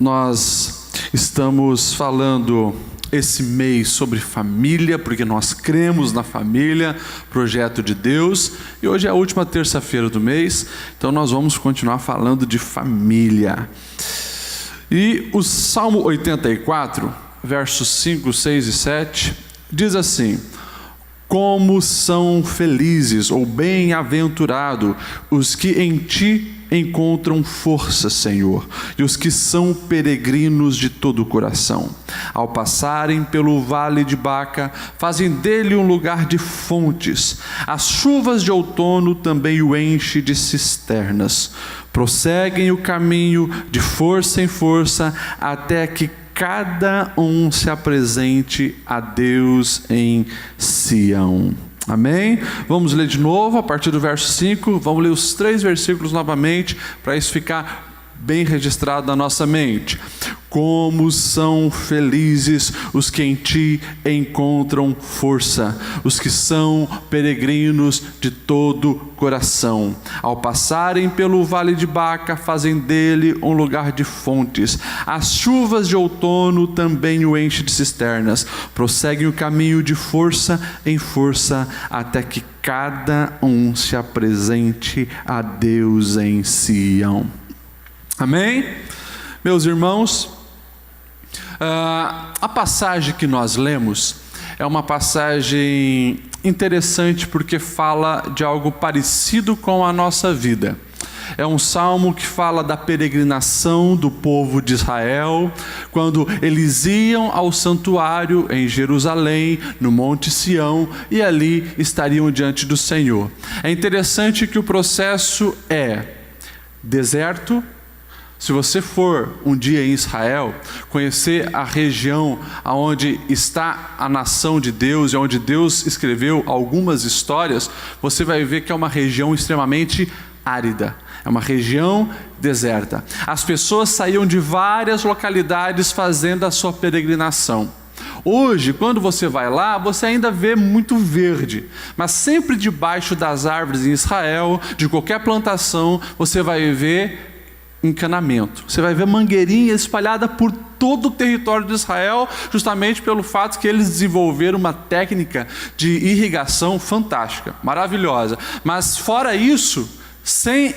Nós estamos falando esse mês sobre família, porque nós cremos na família, projeto de Deus, e hoje é a última terça-feira do mês, então nós vamos continuar falando de família. E o Salmo 84, versos 5, 6 e 7, diz assim: como são felizes ou bem-aventurados os que em Ti encontram força, Senhor, e os que são peregrinos de todo o coração. Ao passarem pelo vale de Baca, fazem dele um lugar de fontes. As chuvas de outono também o enchem de cisternas. Prosseguem o caminho de força em força, até que cada um se apresente a Deus em Sião. Amém? Vamos ler de novo a partir do verso 5, vamos ler os 3 versículos novamente, para isso ficar bem registrado na nossa mente. Como são felizes os que em Ti encontram força, os que são peregrinos de todo coração. Ao passarem pelo vale de Baca, fazem dele um lugar de fontes. As chuvas de outono também o enchem de cisternas. Prosseguem o caminho de força em força, até que cada um se apresente a Deus em Sião. Amém? Meus irmãos, a passagem que nós lemos é uma passagem interessante porque fala de algo parecido com a nossa vida. É um salmo que fala da peregrinação do povo de Israel, quando eles iam ao santuário em Jerusalém, no Monte Sião, e ali estariam diante do Senhor. É interessante que o processo é deserto. Se você for um dia em Israel, conhecer a região onde está a nação de Deus e onde Deus escreveu algumas histórias, você vai ver que é uma região extremamente árida, é uma região deserta. As pessoas saíam de várias localidades fazendo a sua peregrinação. Hoje, quando você vai lá, você ainda vê muito verde, mas sempre debaixo das árvores em Israel, de qualquer plantação, você vai ver encanamento. Você vai ver mangueirinha espalhada por todo o território de Israel, justamente pelo fato que eles desenvolveram uma técnica de irrigação fantástica, maravilhosa. Mas fora isso, sem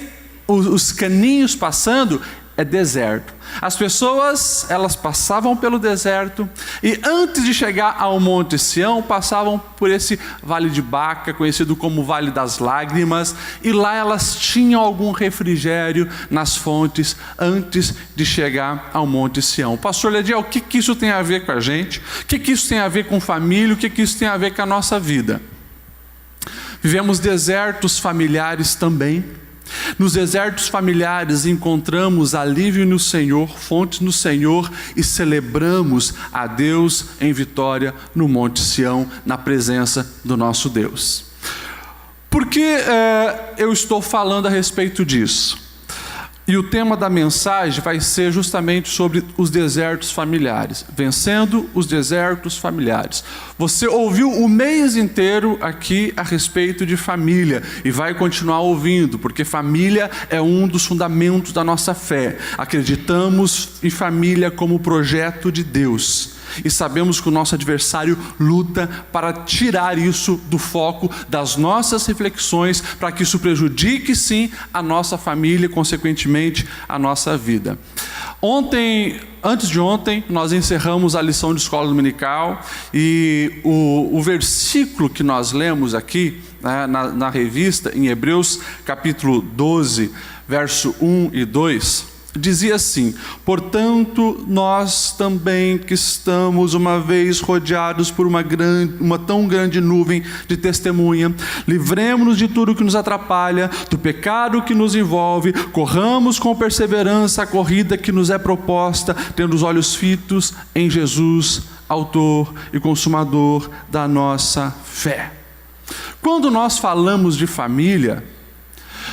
os caninhos passando, é deserto. As pessoas, elas passavam pelo deserto e antes de chegar ao Monte Sião, passavam por esse vale de Baca, conhecido como Vale das Lágrimas, e lá elas tinham algum refrigério nas fontes antes de chegar ao Monte Sião. Pastor Lediel, o que isso tem a ver com a gente? O que isso tem a ver com família? O que isso tem a ver com a nossa vida? Vivemos desertos familiares também. Nos desertos familiares encontramos alívio no Senhor, fontes no Senhor, e celebramos a Deus em vitória no Monte Sião, na presença do nosso Deus. Por que eu estou falando a respeito disso? E o tema da mensagem vai ser justamente sobre os desertos familiares, vencendo os desertos familiares. Você ouviu o mês inteiro aqui a respeito de família e vai continuar ouvindo, porque família é um dos fundamentos da nossa fé. Acreditamos em família como projeto de Deus. E sabemos que o nosso adversário luta para tirar isso do foco das nossas reflexões, para que isso prejudique sim a nossa família e consequentemente a nossa vida. Antes de ontem, nós encerramos a lição de escola dominical e o versículo que nós lemos aqui, né, na revista, em Hebreus capítulo 12, verso 1 e 2, dizia assim: portanto, nós também que estamos uma vez rodeados por uma tão grande nuvem de testemunha, livremos-nos de tudo que nos atrapalha, do pecado que nos envolve, corramos com perseverança a corrida que nos é proposta, tendo os olhos fitos em Jesus, autor e consumador da nossa fé. Quando nós falamos de família,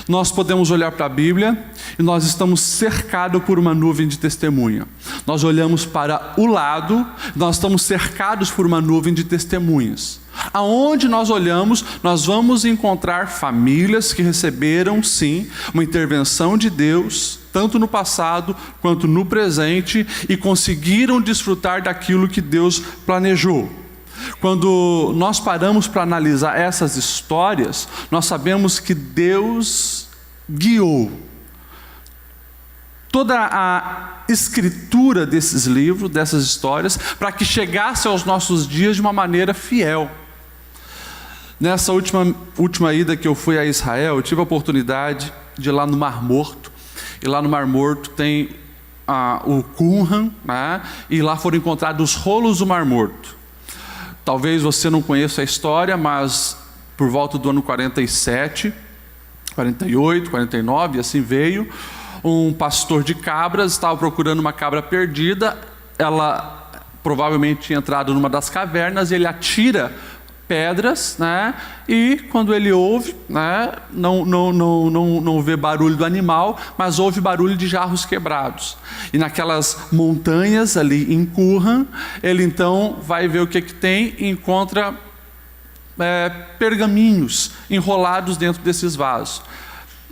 nós podemos olhar para a Bíblia e nós estamos cercados por uma nuvem de testemunha. Nós olhamos para o lado, nós estamos cercados por uma nuvem de testemunhas. Aonde nós olhamos, nós vamos encontrar famílias que receberam, sim, uma intervenção de Deus, tanto no passado quanto no presente, e conseguiram desfrutar daquilo que Deus planejou. Quando nós paramos para analisar essas histórias, nós sabemos que Deus guiou toda a escritura desses livros, dessas histórias, para que chegasse aos nossos dias de uma maneira fiel. Nessa última ida que eu fui a Israel, eu tive a oportunidade de ir lá no Mar Morto. E lá no Mar Morto tem o Qumran, né? E lá foram encontrados os rolos do Mar Morto. Talvez você não conheça a história, mas por volta do ano 47, 48, 49, assim veio, um pastor de cabras estava procurando uma cabra perdida. Ela provavelmente tinha entrado numa das cavernas, e ele atira pedras, né? E quando ele ouve, né? não vê barulho do animal, mas ouve barulho de jarros quebrados. E naquelas montanhas ali em Qumran, ele então vai ver o que tem e encontra pergaminhos enrolados dentro desses vasos.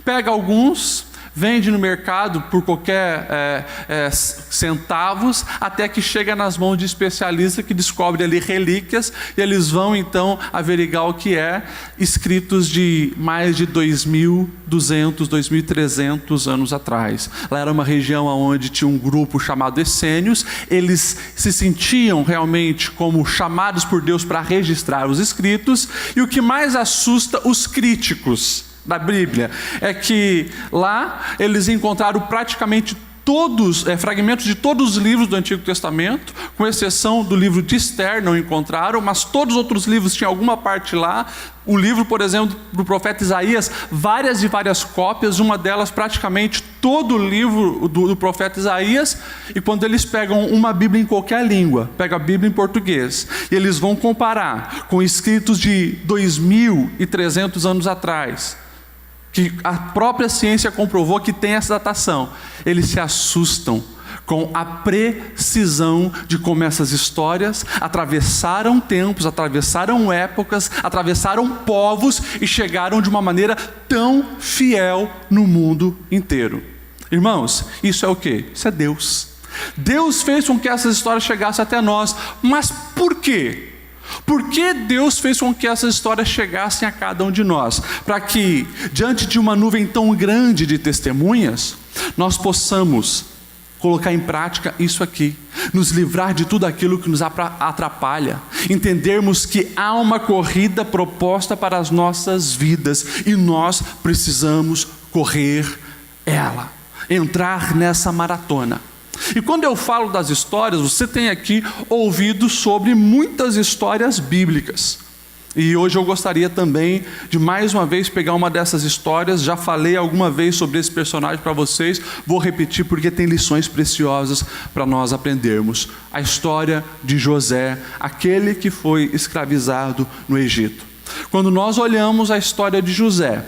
Pega alguns, vende no mercado por qualquer centavos, até que chega nas mãos de especialistas que descobrem ali relíquias, e eles vão então averiguar o que é, escritos de mais de 2.200, 2.300 anos atrás. Lá era uma região onde tinha um grupo chamado essênios. Eles se sentiam realmente como chamados por Deus para registrar os escritos, e o que mais assusta os críticos da Bíblia é que lá eles encontraram praticamente todos, fragmentos de todos os livros do Antigo Testamento, com exceção do livro de Esther, não encontraram, mas todos os outros livros tinham alguma parte lá. O livro, por exemplo, do profeta Isaías, várias e várias cópias, uma delas praticamente todo o livro do profeta Isaías. E quando eles pegam uma Bíblia em qualquer língua, pegam a Bíblia em português, e eles vão comparar com escritos de 2.300 anos atrás, que a própria ciência comprovou que tem essa datação, eles se assustam com a precisão de como essas histórias atravessaram tempos, atravessaram épocas, atravessaram povos e chegaram de uma maneira tão fiel no mundo inteiro. Irmãos, isso é o quê? Isso é Deus. Deus fez com que essas histórias chegassem até nós. Mas por quê? Por que Deus fez com que essas histórias chegassem a cada um de nós? Para que, diante de uma nuvem tão grande de testemunhas, nós possamos colocar em prática isso aqui, nos livrar de tudo aquilo que nos atrapalha, entendermos que há uma corrida proposta para as nossas vidas e nós precisamos correr ela, entrar nessa maratona. E quando eu falo das histórias, você tem aqui ouvido sobre muitas histórias bíblicas. E hoje eu gostaria também de mais uma vez pegar uma dessas histórias. Já falei alguma vez sobre esse personagem para vocês, vou repetir porque tem lições preciosas para nós aprendermos. A história de José, aquele que foi escravizado no Egito. Quando nós olhamos a história de José,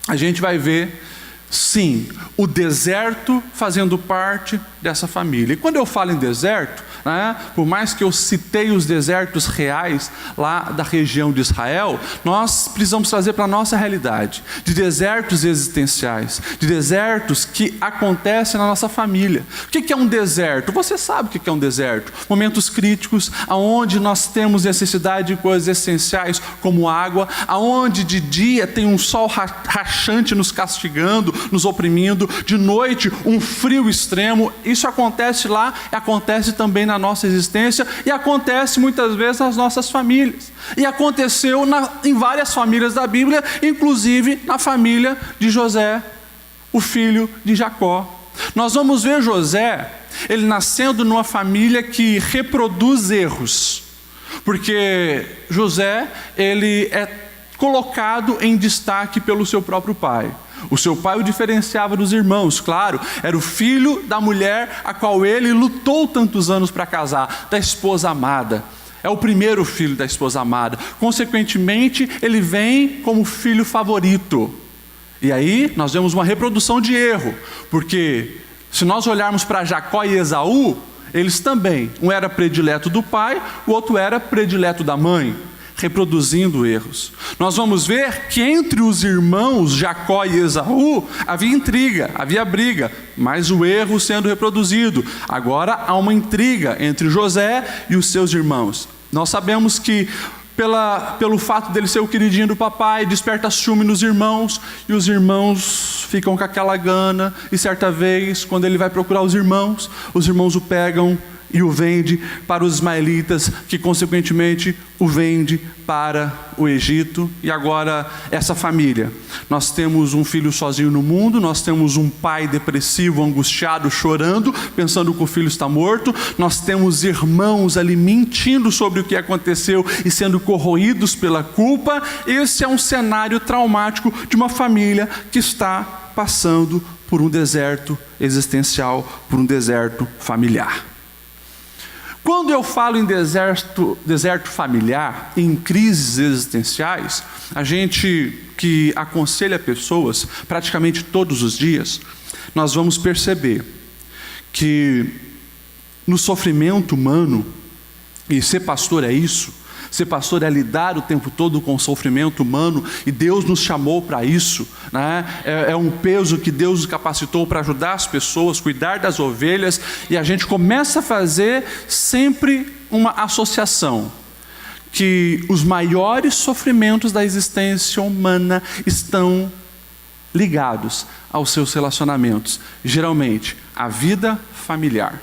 a gente vai ver, sim, o deserto fazendo parte dessa família. E quando eu falo em deserto, né, por mais que eu citei os desertos reais lá da região de Israel, nós precisamos trazer para a nossa realidade, de desertos existenciais, de desertos que acontecem na nossa família. O que é um deserto? Você sabe o que é um deserto. Momentos críticos, onde nós temos necessidade de coisas essenciais como água, onde de dia tem um sol rachante nos castigando, nos oprimindo, de noite um frio extremo. Isso acontece lá, acontece também na nossa existência e acontece muitas vezes nas nossas famílias. E aconteceu em várias famílias da Bíblia, inclusive na família de José, o filho de Jacó. Nós vamos ver José, ele nascendo numa família que reproduz erros, porque José, ele é colocado em destaque pelo seu próprio pai. O seu pai o diferenciava dos irmãos, claro, era o filho da mulher a qual ele lutou tantos anos para casar, da esposa amada. É o primeiro filho da esposa amada. Consequentemente, ele vem como filho favorito. E aí nós vemos uma reprodução de erro, porque se nós olharmos para Jacó e Esaú, eles também, um era predileto do pai, o outro era predileto da mãe. reproduzindo erros. Nós vamos ver que entre os irmãos Jacó e Esaú havia intriga, havia briga, mas o erro sendo reproduzido. Agora há uma intriga entre José e os seus irmãos. Nós sabemos que pelo fato dele ser o queridinho do papai, desperta ciúme nos irmãos, e os irmãos ficam com aquela gana, e certa vez, quando ele vai procurar os irmãos o pegam e o vende para os ismaelitas, que consequentemente o vende para o Egito. E agora essa família, nós temos um filho sozinho no mundo, nós temos um pai depressivo, angustiado, chorando, pensando que o filho está morto, nós temos irmãos ali mentindo sobre o que aconteceu e sendo corroídos pela culpa. Esse é um cenário traumático de uma família que está passando por um deserto existencial, por um deserto familiar. Quando eu falo em deserto familiar, em crises existenciais, a gente que aconselha pessoas praticamente todos os dias, nós vamos perceber que no sofrimento humano, e ser pastor é isso, ser pastor é lidar o tempo todo com o sofrimento humano, e Deus nos chamou para isso, né? É um peso que Deus nos capacitou para ajudar as pessoas, cuidar das ovelhas, e a gente começa a fazer sempre uma associação, que os maiores sofrimentos da existência humana estão ligados aos seus relacionamentos, geralmente a vida familiar.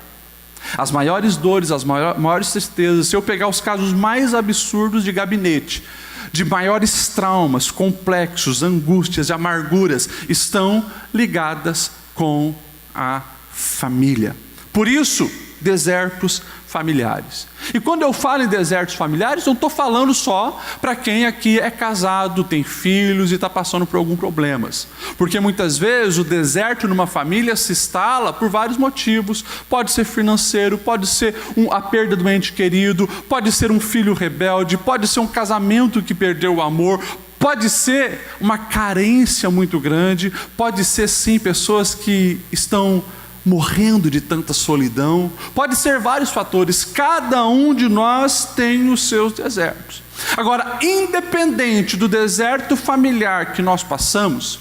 As maiores dores, as maiores tristezas, se eu pegar os casos mais absurdos de gabinete, de maiores traumas, complexos, angústias e amarguras, estão ligadas com a família. Por isso, desertos familiares. E quando eu falo em desertos familiares, não estou falando só para quem aqui é casado, tem filhos e está passando por alguns problemas. Porque muitas vezes o deserto numa família se instala por vários motivos. Pode ser financeiro, pode ser a perda do ente querido, pode ser um filho rebelde, pode ser um casamento que perdeu o amor, pode ser uma carência muito grande, pode ser sim pessoas que estão morrendo de tanta solidão, pode ser vários fatores, cada um de nós tem os seus desertos. Agora, independente do deserto familiar que nós passamos,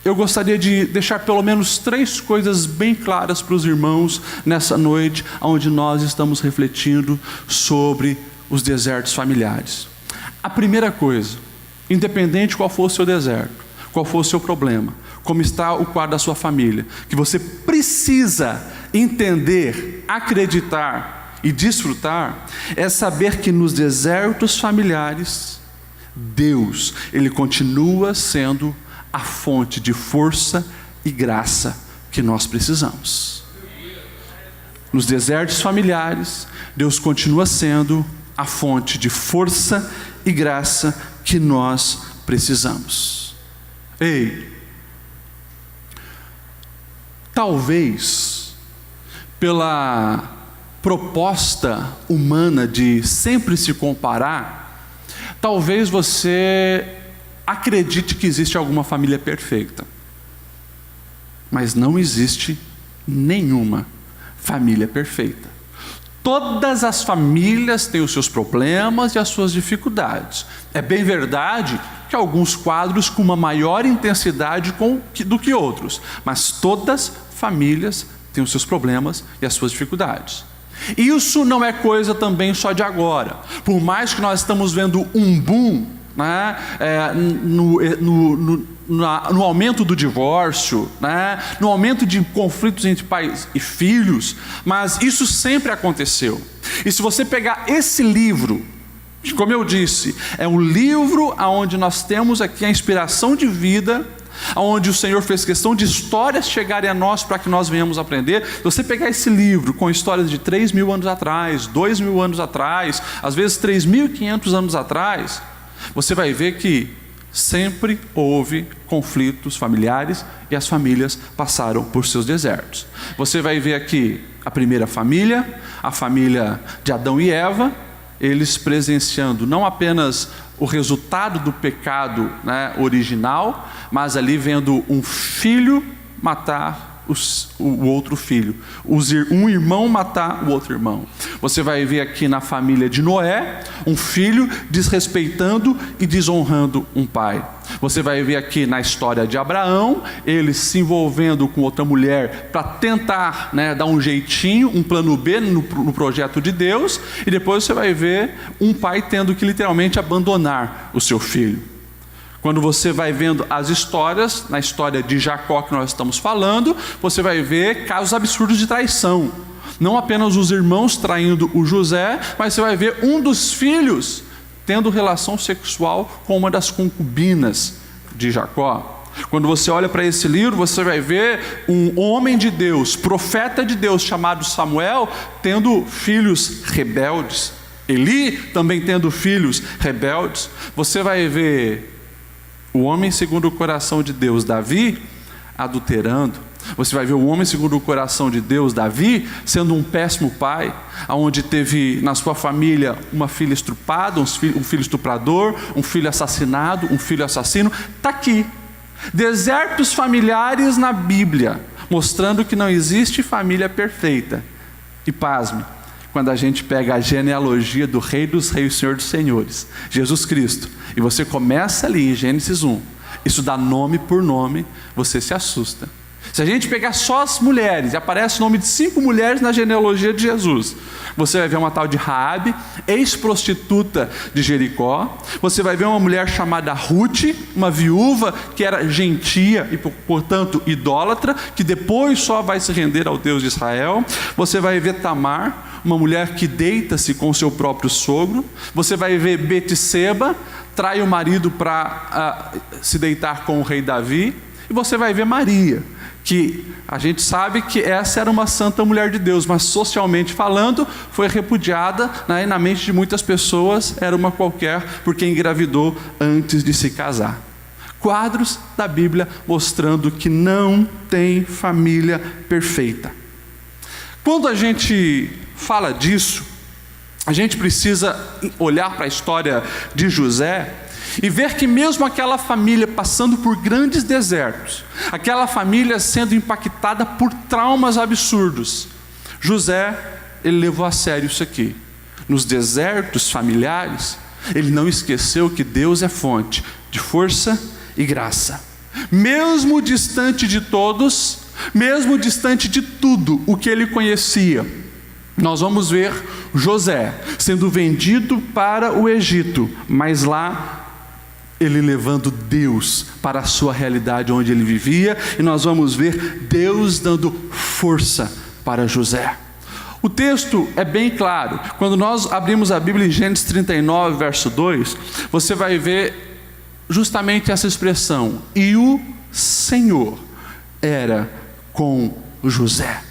eu gostaria de deixar pelo menos 3 coisas bem claras para os irmãos nessa noite, onde nós estamos refletindo sobre os desertos familiares. A primeira coisa, independente qual for o seu deserto, qual for o seu problema, como está o quadro da sua família, que você precisa entender, acreditar e desfrutar, é saber que nos desertos familiares, Deus, Ele continua sendo a fonte de força e graça que nós precisamos. Nos desertos familiares, Deus continua sendo a fonte de força e graça que nós precisamos. Ei, talvez pela proposta humana de sempre se comparar, talvez você acredite que existe alguma família perfeita, mas não existe nenhuma família perfeita. Todas as famílias têm os seus problemas e as suas dificuldades. É bem verdade que alguns quadros com uma maior intensidade do que outros, mas todas famílias têm os seus problemas e as suas dificuldades. Isso não é coisa também só de agora. Por mais que nós estamos vendo um boom, né, no aumento do divórcio, né, no aumento de conflitos entre pais e filhos, mas isso sempre aconteceu. E se você pegar esse livro, como eu disse, é um livro onde nós temos aqui a inspiração de vida, onde o Senhor fez questão de histórias chegarem a nós para que nós venhamos aprender. Se você pegar esse livro com histórias de 3.000 anos atrás, 2.000 anos atrás, às vezes 3.500 anos atrás, você vai ver que sempre houve conflitos familiares e as famílias passaram por seus desertos. Você vai ver aqui a primeira família, a família de Adão e Eva, eles presenciando não apenas o resultado do pecado, né, original, mas ali vendo um filho matar o outro filho, um irmão matar o outro irmão. Você vai ver aqui na família de Noé, um filho desrespeitando e desonrando um pai. Você vai ver aqui na história de Abraão, ele se envolvendo com outra mulher para tentar, dar um jeitinho, um plano B no projeto de Deus, e depois você vai ver um pai tendo que literalmente abandonar o seu filho. Quando você vai vendo as histórias, na história de Jacó que nós estamos falando, você vai ver casos absurdos de traição. Não apenas os irmãos traindo o José, mas você vai ver um dos filhos tendo relação sexual com uma das concubinas de Jacó. Quando você olha para esse livro, você vai ver um homem de Deus, profeta de Deus, chamado Samuel, tendo filhos rebeldes. Eli também tendo filhos rebeldes. Você vai ver o homem segundo o coração de Deus, Davi, adulterando. Você vai ver o homem segundo o coração de Deus, Davi, sendo um péssimo pai, onde teve na sua família uma filha estrupada, um filho estuprador, um filho assassinado, um filho assassino. Está aqui, desertos familiares na Bíblia, mostrando que não existe família perfeita. E pasme, quando a gente pega a genealogia do Rei dos Reis, Senhor dos Senhores, Jesus Cristo, e você começa ali em Gênesis 1, isso dá nome por nome, você se assusta. Se a gente pegar só as mulheres, e aparece o nome de 5 mulheres na genealogia de Jesus, você vai ver uma tal de Raabe, ex-prostituta de Jericó. Você vai ver uma mulher chamada Ruth, uma viúva que era gentia e portanto idólatra, que depois só vai se render ao Deus de Israel. Você vai ver Tamar, uma mulher que deita-se com seu próprio sogro. Você vai ver Betseba, trai o marido para se deitar com o rei Davi. E você vai ver Maria, que a gente sabe que essa era uma santa mulher de Deus, mas socialmente falando, foi repudiada, e na mente de muitas pessoas era uma qualquer, porque engravidou antes de se casar. Quadros da Bíblia mostrando que não tem família perfeita. Quando a gente fala disso, a gente precisa olhar para a história de José e ver que mesmo aquela família passando por grandes desertos, aquela família sendo impactada por traumas absurdos, José, ele levou a sério isso aqui. Nos desertos familiares, ele não esqueceu que Deus é fonte de força e graça. Mesmo distante de todos, mesmo distante de tudo o que ele conhecia, nós vamos ver José sendo vendido para o Egito, mas lá ele levando Deus para a sua realidade onde ele vivia, e nós vamos ver Deus dando força para José. O texto é bem claro. Quando nós abrimos a Bíblia em Gênesis 39, verso 2, você vai ver justamente essa expressão: e o Senhor era com José.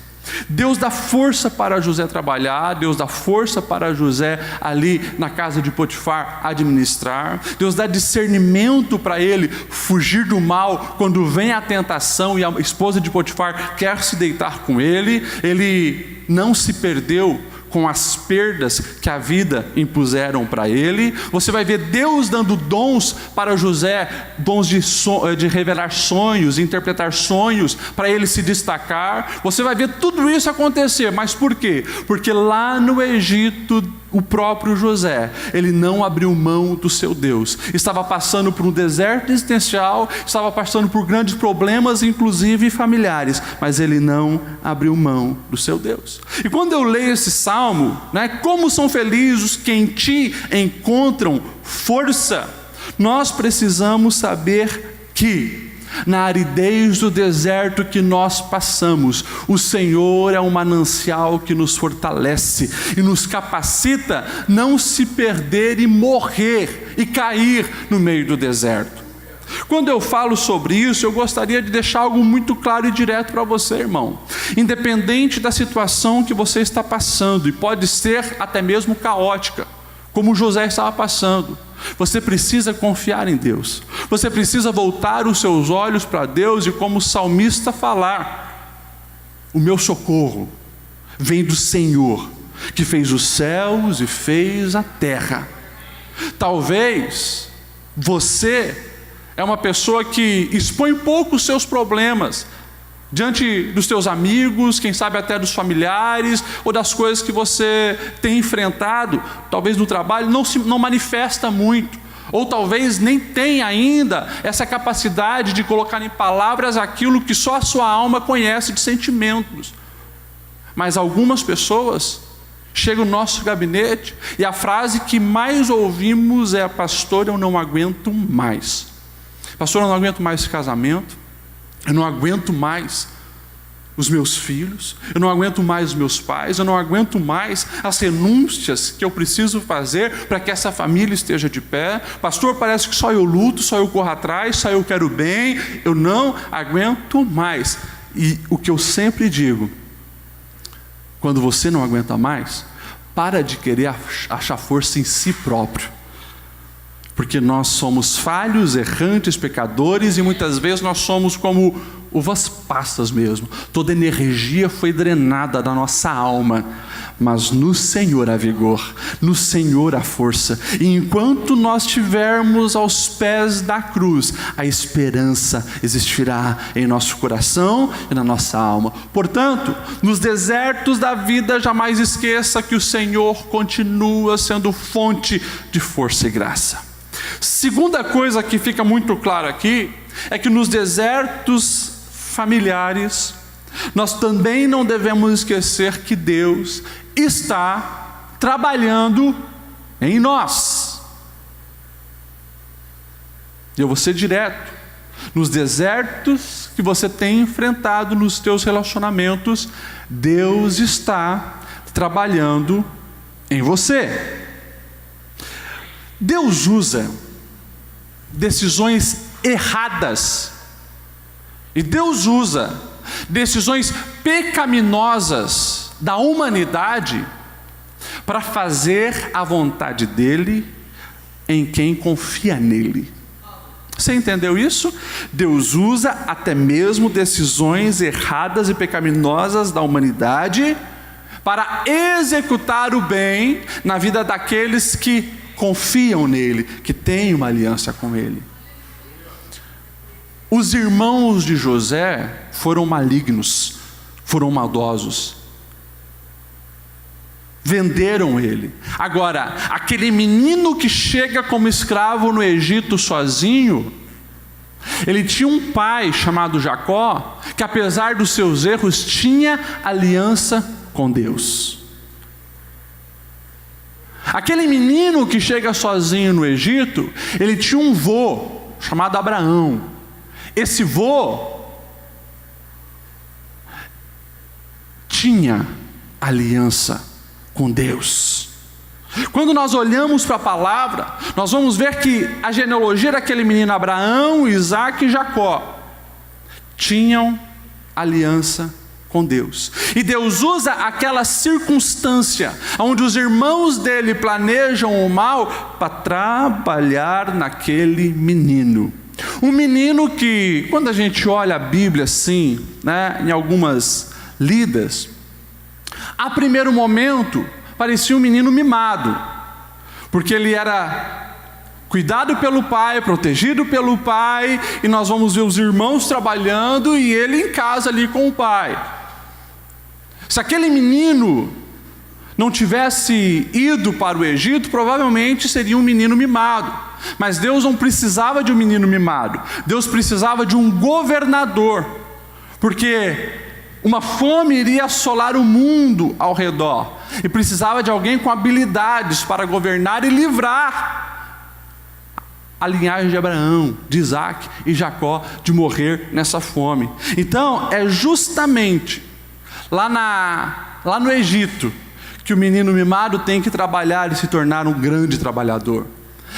Deus dá força para José trabalhar, Deus dá força para José ali na casa de Potifar administrar, Deus dá discernimento para ele fugir do mal quando vem a tentação e a esposa de Potifar quer se deitar com ele. Ele não se perdeu com as perdas que a vida impuseram para ele. Você vai ver Deus dando dons para José, dons de revelar sonhos, interpretar sonhos, para ele se destacar. Você vai ver tudo isso acontecer, mas por quê? Porque lá no Egito, o próprio José, ele não abriu mão do seu Deus. Estava passando por um deserto existencial, estava passando por grandes problemas, inclusive familiares, mas ele não abriu mão do seu Deus. E quando eu leio esse salmo, como são felizes que em ti encontram força, nós precisamos saber que na aridez do deserto que nós passamos, o Senhor é um manancial que nos fortalece e nos capacita não se perder e morrer e cair no meio do deserto. Quando eu falo sobre isso, eu gostaria de deixar algo muito claro e direto para você, irmão. Independente da situação que você está passando, e pode ser até mesmo caótica, como José estava passando, você precisa confiar em Deus. Você precisa voltar os seus olhos para Deus e, como o salmista, falar: o meu socorro vem do Senhor, que fez os céus e fez a terra. Talvez você é uma pessoa que expõe pouco os seus problemas, diante dos teus amigos, quem sabe até dos familiares, ou das coisas que você tem enfrentado, talvez no trabalho, não manifesta muito, ou talvez nem tem ainda essa capacidade de colocar em palavras aquilo que só a sua alma conhece de sentimentos. Mas algumas pessoas chegam no nosso gabinete e a frase que mais ouvimos é: pastor, eu não aguento mais. Pastor, eu não aguento mais esse casamento. Eu não aguento mais os meus filhos, eu não aguento mais os meus pais, eu não aguento mais as renúncias que eu preciso fazer para que essa família esteja de pé. Pastor, parece que só eu luto, só eu corro atrás, só eu quero bem, eu não aguento mais. E o que eu sempre digo: quando você não aguenta mais, para de querer achar força em si próprio. Porque nós somos falhos, errantes, pecadores, e muitas vezes nós somos como uvas passas mesmo. Toda energia foi drenada da nossa alma, mas no Senhor há vigor, no Senhor há força. E enquanto nós estivermos aos pés da cruz, a esperança existirá em nosso coração e na nossa alma. Portanto, nos desertos da vida, jamais esqueça que o Senhor continua sendo fonte de força e graça. Segunda coisa que fica muito claro aqui é que nos desertos familiares nós também não devemos esquecer que Deus está trabalhando em nós. E eu vou ser direto: nos desertos que você tem enfrentado nos teus relacionamentos, Deus está trabalhando em você. Deus usa decisões erradas, e Deus usa decisões pecaminosas da humanidade para fazer a vontade dele em quem confia nele. Você entendeu isso? Deus usa até mesmo decisões erradas e pecaminosas da humanidade para executar o bem na vida daqueles que confiam nele, que têm uma aliança com ele. Os irmãos de José foram malignos, foram maldosos, venderam ele. Agora, aquele menino que chega como escravo no Egito sozinho, ele tinha um pai chamado Jacó, que apesar dos seus erros, tinha aliança com Deus. Aquele menino que chega sozinho no Egito, ele tinha um vô chamado Abraão. Esse vô tinha aliança com Deus. Quando nós olhamos para a palavra, nós vamos ver que a genealogia daquele menino Abraão, Isaac e Jacó tinham aliança com Deus. E Deus usa aquela circunstância onde os irmãos dele planejam o mal para trabalhar naquele menino. Um menino que, quando a gente olha a Bíblia assim, em algumas lidas, a primeiro momento parecia um menino mimado, porque ele era cuidado pelo pai, protegido pelo pai, e nós vamos ver os irmãos trabalhando e ele em casa ali com o pai. Se aquele menino não tivesse ido para o Egito, provavelmente seria um menino mimado. Mas Deus não precisava de um menino mimado. Deus precisava de um governador, porque uma fome iria assolar o mundo ao redor, e precisava de alguém com habilidades para governar e livrar a linhagem de Abraão, de Isaac e Jacó de morrer nessa fome. Então é justamente lá no Egito que o menino mimado tem que trabalhar e se tornar um grande trabalhador.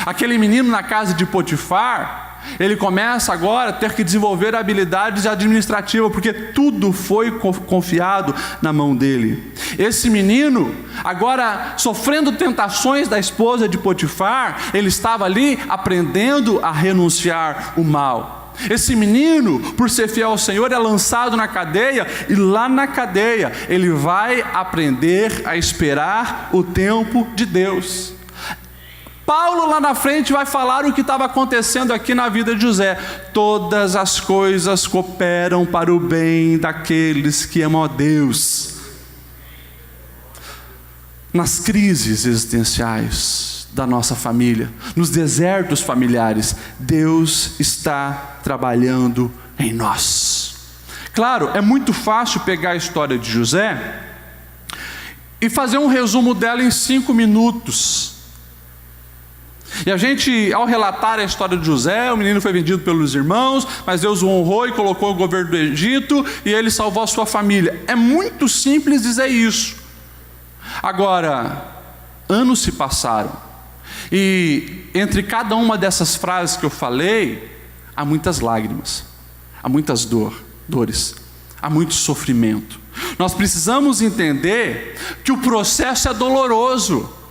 Aquele menino na casa de Potifar, ele começa agora a ter que desenvolver habilidades administrativas, porque tudo foi confiado na mão dele. Esse menino, agora sofrendo tentações da esposa de Potifar, ele estava ali aprendendo a renunciar o mal. Esse menino, por ser fiel ao Senhor, é lançado na cadeia, e lá na cadeia ele vai aprender a esperar o tempo de Deus. Paulo lá na frente vai falar o que estava acontecendo aqui na vida de José. Todas as coisas cooperam para o bem daqueles que amam a Deus. Nas crises existenciais da nossa família, nos desertos familiares, Deus está trabalhando em nós. Claro, é muito fácil pegar a história de José e fazer um resumo dela em 5 minutos. E a gente, ao relatar a história de José, o menino foi vendido pelos irmãos, mas Deus o honrou e colocou o governo do Egito, e ele salvou a sua família. É muito simples dizer isso. Agora, anos se passaram, e entre cada uma dessas frases que eu falei, há muitas lágrimas, há muitas dores, há muito sofrimento. Nós precisamos entender que o processo é doloroso.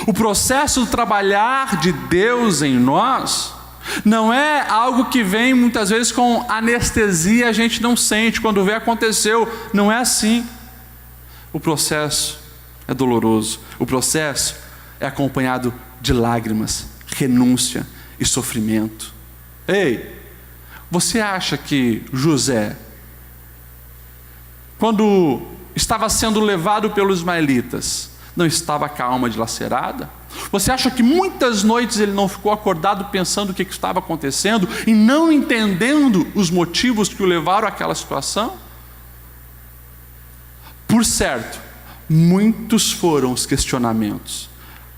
O processo do trabalhar de Deus em nós não é algo que vem muitas vezes com anestesia, a gente não sente, quando vê aconteceu. Não é assim. O processo é doloroso. O processo é acompanhado de lágrimas, renúncia e sofrimento. Ei, você acha que José, quando estava sendo levado pelos ismaelitas, não estava com a alma dilacerada? Você acha que muitas noites ele não ficou acordado pensando o que estava acontecendo e não entendendo os motivos que o levaram àquela situação? Por certo, muitos foram os questionamentos,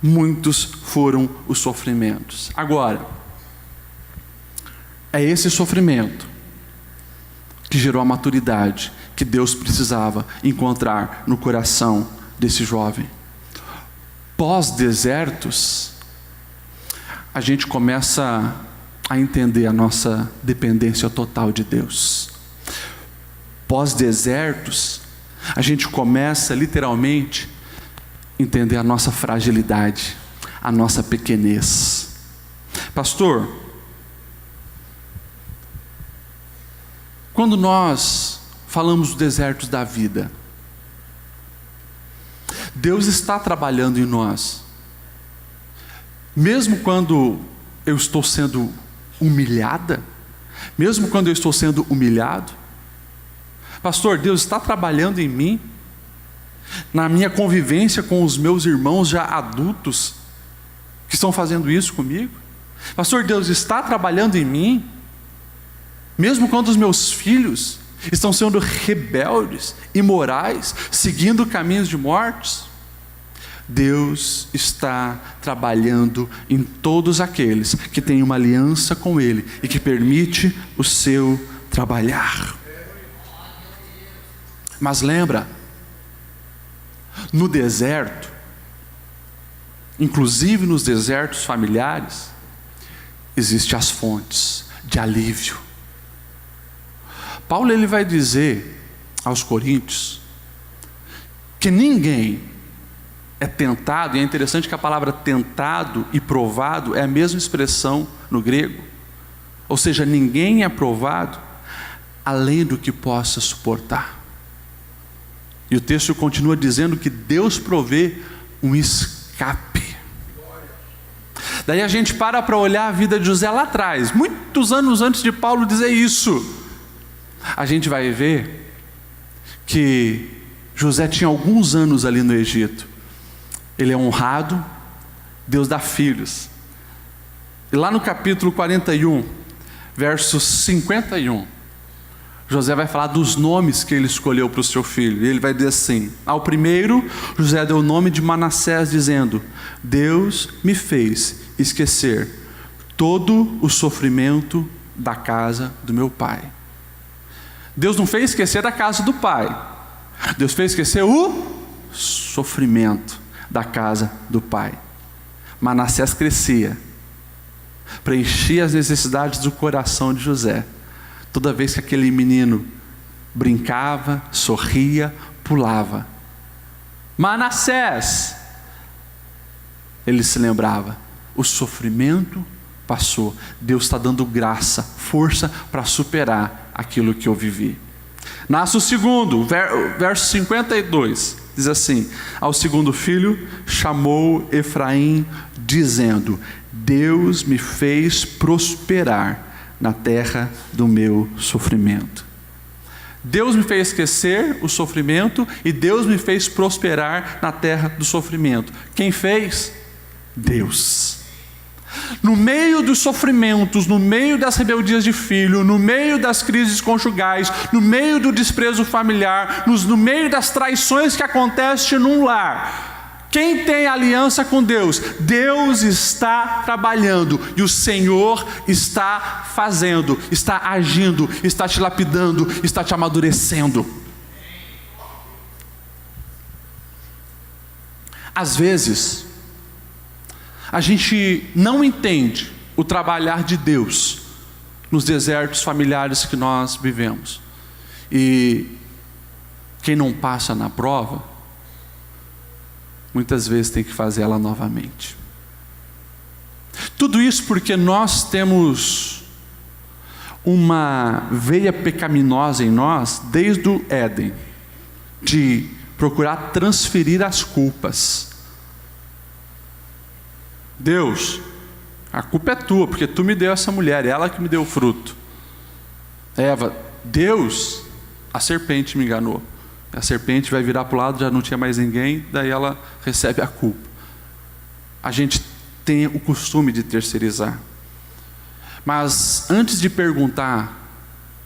muitos foram os sofrimentos. Agora, é esse sofrimento que gerou a maturidade que Deus precisava encontrar no coração desse jovem. Pós-desertos, a gente começa a entender a nossa dependência total de Deus. Pós-desertos, a gente começa literalmente a entender a nossa fragilidade, a nossa pequenez. Pastor, quando nós falamos dos desertos da vida, Deus está trabalhando em nós, mesmo quando eu estou sendo humilhada, mesmo quando eu estou sendo humilhado. Pastor, Deus está trabalhando em mim, na minha convivência com os meus irmãos já adultos, que estão fazendo isso comigo. Pastor, Deus está trabalhando em mim, mesmo quando os meus filhos estão sendo rebeldes, imorais, seguindo caminhos de mortes. Deus está trabalhando em todos aqueles que têm uma aliança com Ele e que permite o seu trabalhar. Mas lembra, no deserto, inclusive nos desertos familiares, existem as fontes de alívio. Paulo ele vai dizer aos Coríntios que ninguém é tentado, e é interessante que a palavra tentado e provado é a mesma expressão no grego, ou seja, ninguém é provado além do que possa suportar. E o texto continua dizendo que Deus provê um escape. Daí a gente para olhar a vida de José lá atrás, muitos anos antes de Paulo dizer isso. A gente vai ver que José tinha alguns anos ali no Egito. Ele é honrado, Deus dá filhos. E lá no capítulo 41, verso 51, José vai falar dos nomes que ele escolheu para o seu filho. E ele vai dizer assim: ao primeiro, José deu o nome de Manassés, dizendo: Deus me fez esquecer todo o sofrimento da casa do meu pai. Deus não fez esquecer da casa do pai, Deus fez esquecer o sofrimento da casa do pai. Manassés crescia, preenchia as necessidades do coração de José. Toda vez que aquele menino brincava, sorria, pulava, Manassés, ele se lembrava: o sofrimento passou, Deus está dando graça, força para superar aquilo que eu vivi. Nasce o segundo, verso 52. Diz assim: ao segundo filho chamou Efraim, dizendo: Deus me fez prosperar na terra do meu sofrimento. Deus me fez esquecer o sofrimento e Deus me fez prosperar na terra do sofrimento. Quem fez? Deus. No meio dos sofrimentos, no meio das rebeldias de filho, no meio das crises conjugais, no meio do desprezo familiar, no meio das traições que acontecem num lar, quem tem aliança com Deus? Deus está trabalhando e o Senhor está fazendo, está agindo, está te lapidando, está te amadurecendo. Às vezes a gente não entende o trabalhar de Deus nos desertos familiares que nós vivemos. E quem não passa na prova, muitas vezes tem que fazer ela novamente. Tudo isso porque nós temos uma veia pecaminosa em nós desde o Éden, de procurar transferir as culpas. Deus, a culpa é tua, porque tu me deu essa mulher, ela que me deu o fruto. Eva, Deus, a serpente me enganou. A serpente vai virar para o lado, já não tinha mais ninguém, daí ela recebe a culpa. A gente tem o costume de terceirizar. Mas antes de perguntar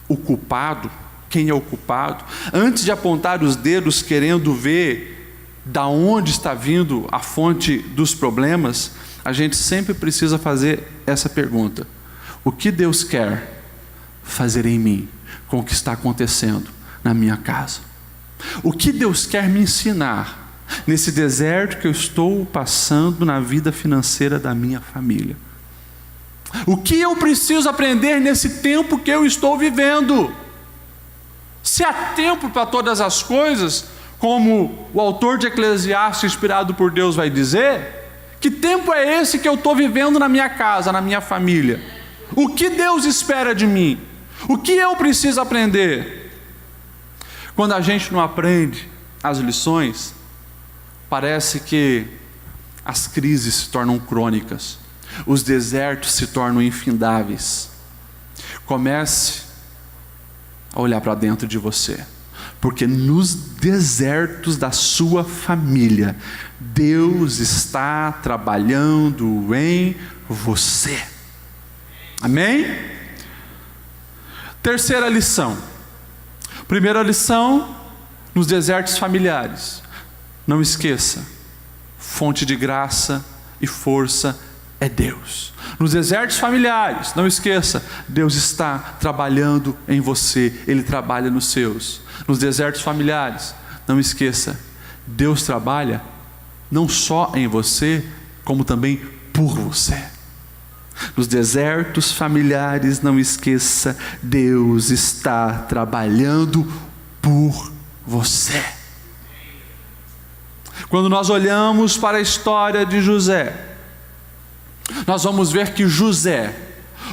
o culpado, quem é o culpado, antes de apontar os dedos querendo ver da onde está vindo a fonte dos problemas, a gente sempre precisa fazer essa pergunta: o que Deus quer fazer em mim com o que está acontecendo na minha casa? O que Deus quer me ensinar nesse deserto que eu estou passando na vida financeira da minha família? O que eu preciso aprender nesse tempo que eu estou vivendo? Se há tempo para todas as coisas, como o autor de Eclesiastes, inspirado por Deus, vai dizer, que tempo é esse que eu estou vivendo na minha casa, na minha família? O que Deus espera de mim? O que eu preciso aprender? Quando a gente não aprende as lições, parece que as crises se tornam crônicas, os desertos se tornam infindáveis. Comece a olhar para dentro de você, porque nos desertos da sua família, Deus está trabalhando em você. Amém? Terceira lição. Primeira lição, nos desertos familiares, não esqueça, fonte de graça e força é Deus. Nos desertos familiares, não esqueça, Deus está trabalhando em você, Ele trabalha nos seus. Nos desertos familiares, não esqueça, Deus trabalha não só em você, como também por você. Nos desertos familiares, não esqueça, Deus está trabalhando por você. Quando nós olhamos para a história de José, nós vamos ver que José,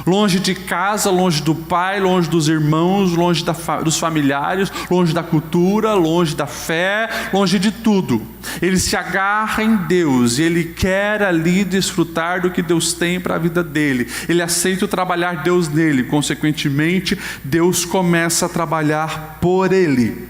longe de casa, longe do pai, longe dos irmãos, longe dos familiares, longe da cultura, longe da fé, longe de tudo, ele se agarra em Deus e ele quer ali desfrutar do que Deus tem para a vida dele. Ele aceita o trabalhar Deus nele, consequentemente Deus começa a trabalhar por ele.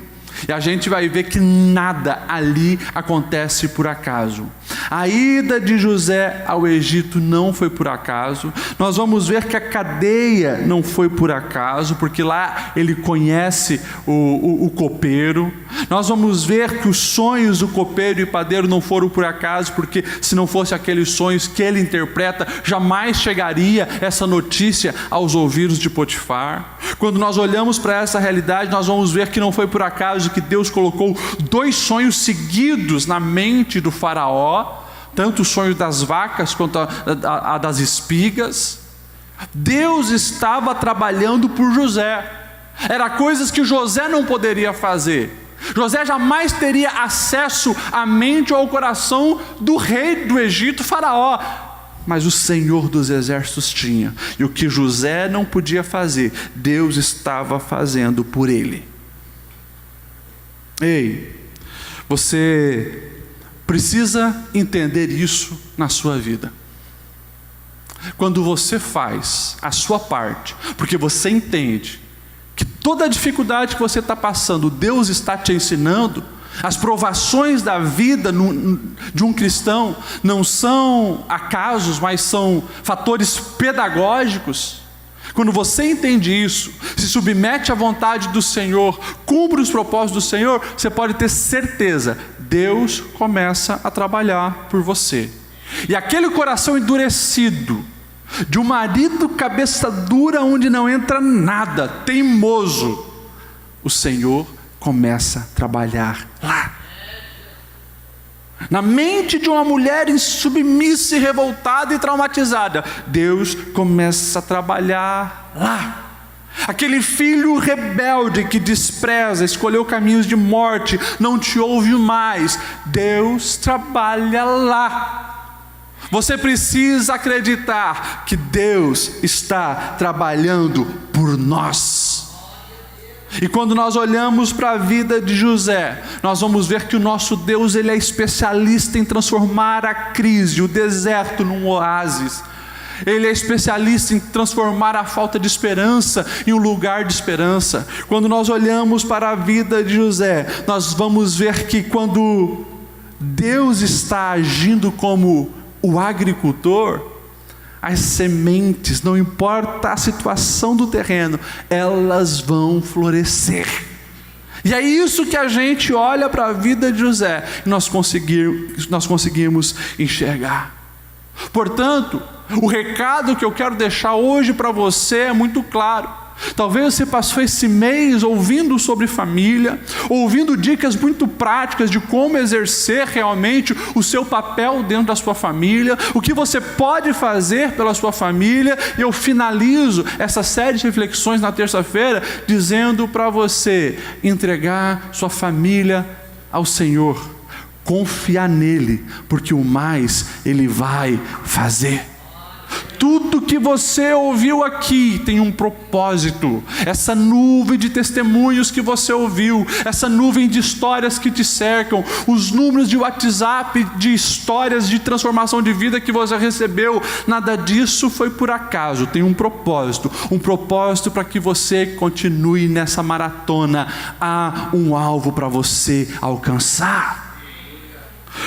E a gente vai ver que nada ali acontece por acaso. A ida de José ao Egito não foi por acaso. Nós vamos ver que a cadeia não foi por acaso, porque lá ele conhece o copeiro. Nós vamos ver que os sonhos do copeiro e padeiro não foram por acaso, porque se não fosse aqueles sonhos que ele interpreta, jamais chegaria essa notícia aos ouvidos de Potifar. Quando nós olhamos para essa realidade, nós vamos ver que não foi por acaso que Deus colocou 2 sonhos seguidos na mente do faraó, tanto o sonho das vacas quanto a das espigas. Deus estava trabalhando por José. Era coisas que José não poderia fazer. José jamais teria acesso à mente ou ao coração do rei do Egito, faraó, mas o Senhor dos exércitos tinha. E o que José não podia fazer, Deus estava fazendo por ele. Ei, Você precisa entender isso na sua vida. Quando você faz a sua parte, porque você entende que toda a dificuldade que você está passando, Deus está te ensinando. As provações da vida de um cristão não são acasos, mas são fatores pedagógicos. Quando você entende isso, se submete à vontade do Senhor, cumpre os propósitos do Senhor, você pode ter certeza, Deus começa a trabalhar por você. E aquele coração endurecido, de um marido cabeça dura onde não entra nada, teimoso, o Senhor começa a trabalhar lá. Na mente de uma mulher insubmissa e revoltada e traumatizada, Deus começa a trabalhar lá. Aquele filho rebelde que despreza, escolheu caminhos de morte, não te ouve mais, Deus trabalha lá. Você precisa acreditar que Deus está trabalhando por nós. E quando nós olhamos para a vida de José, nós vamos ver que o nosso Deus, Ele é especialista em transformar a crise, o deserto num oásis. Ele é especialista em transformar a falta de esperança em um lugar de esperança. Quando nós olhamos para a vida de José, nós vamos ver que quando Deus está agindo como o agricultor, as sementes, não importa a situação do terreno, elas vão florescer. E é isso que a gente olha para a vida de José e nós conseguimos enxergar. Portanto, o recado que eu quero deixar hoje para você é muito claro. Talvez você passou esse mês ouvindo sobre família, ouvindo dicas muito práticas de como exercer realmente o seu papel dentro da sua família, o que você pode fazer pela sua família. E eu finalizo essa série de reflexões na terça-feira dizendo para você entregar sua família ao Senhor, confiar nele, porque o mais Ele vai fazer. Tudo que você ouviu aqui tem um propósito. Essa nuvem de testemunhos que você ouviu, essa nuvem de histórias que te cercam, os números de WhatsApp de histórias de transformação de vida que você recebeu, nada disso foi por acaso. Tem um propósito para que você continue nessa maratona. Há um alvo para você alcançar.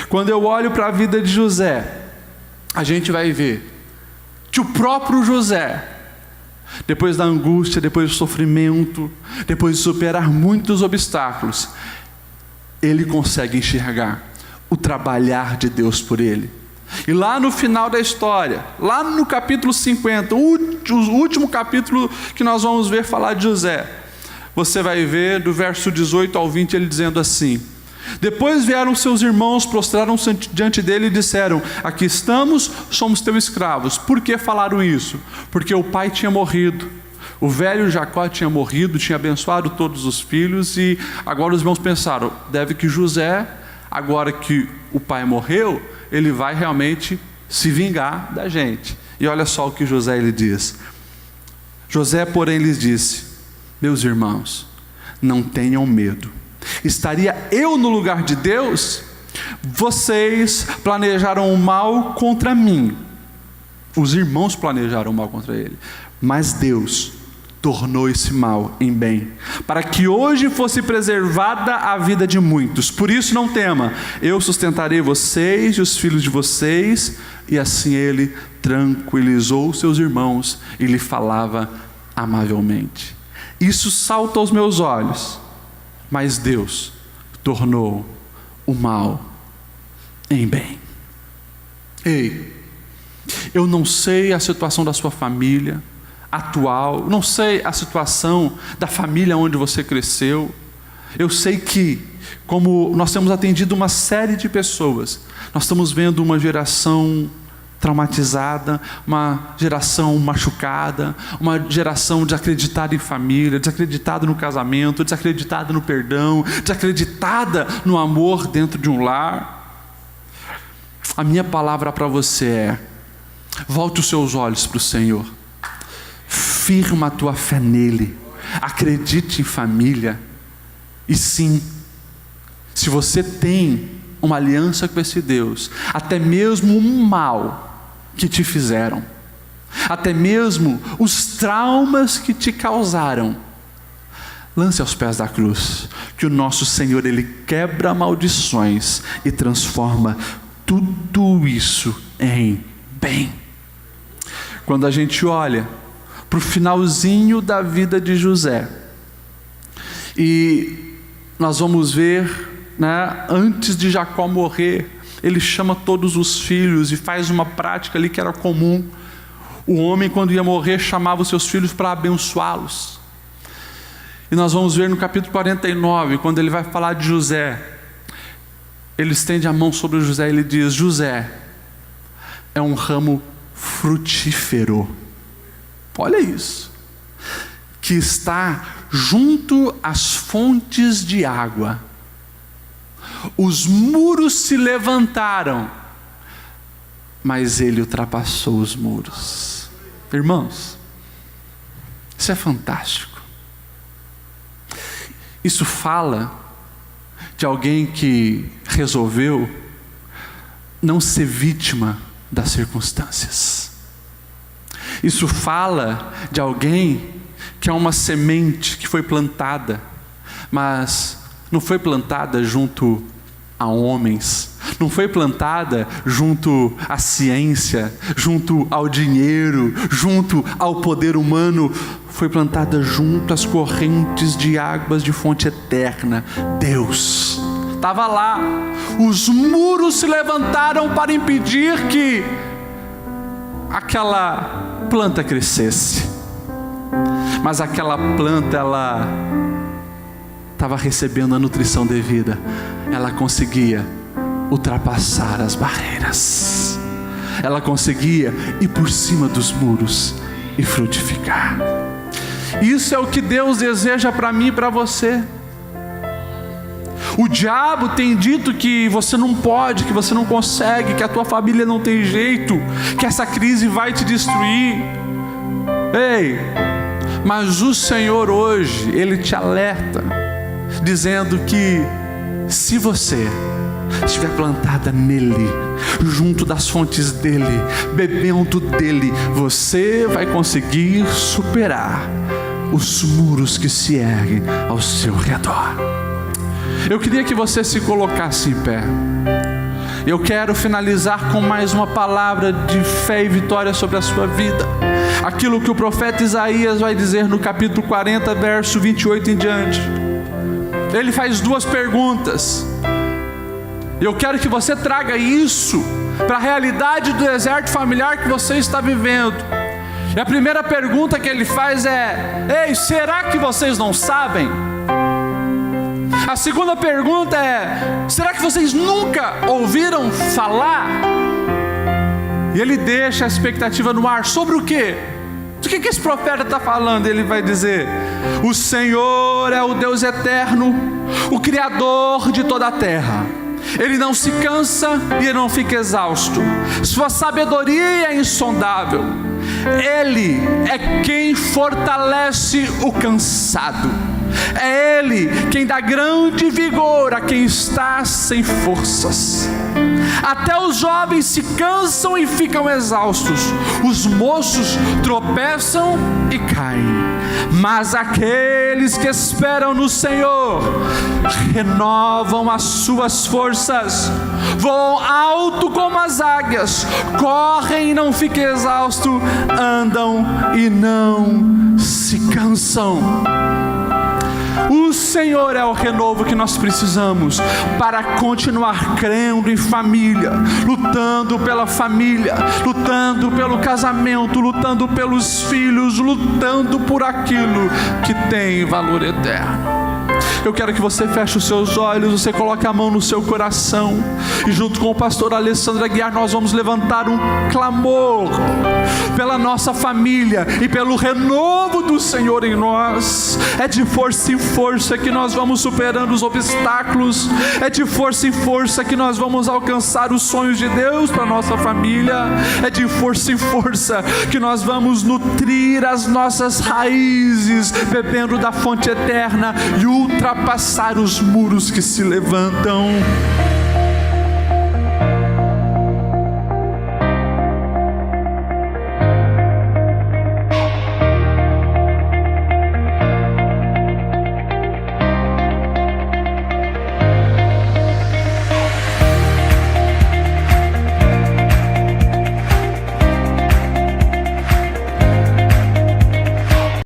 Quando eu olho para a vida de José, a gente vai ver que o próprio José, depois da angústia, depois do sofrimento, depois de superar muitos obstáculos, ele consegue enxergar o trabalhar de Deus por ele. E lá no final da história, lá no capítulo 50, o último capítulo que nós vamos ver falar de José, você vai ver do verso 18 ao 20 ele dizendo assim: depois vieram seus irmãos, prostraram-se diante dele e disseram: aqui estamos, somos teus escravos. Por que falaram isso? Porque o pai tinha morrido, o velho Jacó tinha morrido, tinha abençoado todos os filhos, e agora os irmãos pensaram: deve que José, agora que o pai morreu, ele vai realmente se vingar da gente. E olha só o que José ele diz. José, porém, lhes disse: meus irmãos, não tenham medo. Estaria eu no lugar de Deus? Vocês planejaram o mal contra mim. Os irmãos planejaram o mal contra ele, mas Deus tornou esse mal em bem, para que hoje fosse preservada a vida de muitos. Por isso não tema, eu sustentarei vocês e os filhos de vocês. E assim ele tranquilizou seus irmãos e lhe falava amavelmente. Isso salta aos meus olhos. Mas Deus tornou o mal em bem. Ei, eu não sei a situação da sua família atual, não sei a situação da família onde você cresceu. Eu sei que, como nós temos atendido uma série de pessoas, nós estamos vendo uma geração traumatizada, uma geração machucada, uma geração desacreditada em família, desacreditada no casamento, desacreditada no perdão, desacreditada no amor dentro de um lar. A minha palavra para você é: volte os seus olhos para o Senhor, firma a tua fé nele, acredite em família, e sim, se você tem uma aliança com esse Deus, até mesmo o mal que te fizeram, até mesmo os traumas que te causaram, lance aos pés da cruz, que o nosso Senhor, Ele quebra maldições e transforma tudo isso em bem. Quando a gente olha para o finalzinho da vida de José, e nós vamos ver, antes de Jacó morrer, ele chama todos os filhos e faz uma prática ali que era comum. O homem, quando ia morrer, chamava os seus filhos para abençoá-los. E nós vamos ver no capítulo 49, quando ele vai falar de José, ele estende a mão sobre José e ele diz: José é um ramo frutífero, olha isso, que está junto às fontes de água. Os muros se levantaram, mas ele ultrapassou os muros. Irmãos, isso é fantástico. Isso fala de alguém que resolveu não ser vítima das circunstâncias. Isso fala de alguém que é uma semente que foi plantada, mas não foi plantada junto a homens, não foi plantada junto à ciência, junto ao dinheiro, junto ao poder humano, foi plantada junto às correntes de águas de fonte eterna. Deus estava lá. Os muros se levantaram para impedir que aquela planta crescesse, mas aquela planta, ela estava recebendo a nutrição devida, ela conseguia ultrapassar as barreiras, ela conseguia ir por cima dos muros e frutificar. Isso é o que Deus deseja para mim e para você. O diabo tem dito que você não pode, que você não consegue, que a tua família não tem jeito, que essa crise vai te destruir. Ei, mas o Senhor hoje, Ele te alerta, dizendo que se você estiver plantada nele, junto das fontes dele, bebendo dele, você vai conseguir superar os muros que se erguem ao seu redor. Eu queria que você se colocasse em pé. Eu quero finalizar com mais uma palavra de fé e vitória sobre a sua vida. Aquilo que o profeta Isaías vai dizer no capítulo 40, verso 28 em diante. Ele faz duas perguntas. Eu quero que você traga isso para a realidade do deserto familiar que você está vivendo. E a primeira pergunta que ele faz é: ei, será que vocês não sabem? A segunda pergunta é: será que vocês nunca ouviram falar? E ele deixa a expectativa no ar. Sobre o quê? Do que esse profeta está falando? Ele vai dizer: o Senhor é o Deus eterno, o Criador de toda a terra. Ele não se cansa e ele não fica exausto. Sua sabedoria é insondável. Ele é quem fortalece o cansado. É Ele quem dá grande vigor a quem está sem forças. Até os jovens se cansam e ficam exaustos, os moços tropeçam e caem, mas aqueles que esperam no Senhor renovam as suas forças, voam alto como as águias, correm e não ficam exaustos, andam e não se cansam. O Senhor é o renovo que nós precisamos para continuar crendo em família, lutando pela família, lutando pelo casamento, lutando pelos filhos, lutando por aquilo que tem valor eterno. Eu quero que você feche os seus olhos, você coloque a mão no seu coração, e junto com o pastor Alessandro Aguiar nós vamos levantar um clamor pela nossa família e pelo renovo do Senhor em nós. É de força em força que nós vamos superando os obstáculos, é de força em força que nós vamos alcançar os sonhos de Deus para a nossa família, é de força em força que nós vamos nutrir as nossas raízes, bebendo da fonte eterna e ultrapassar ultrapassar os muros que se levantam.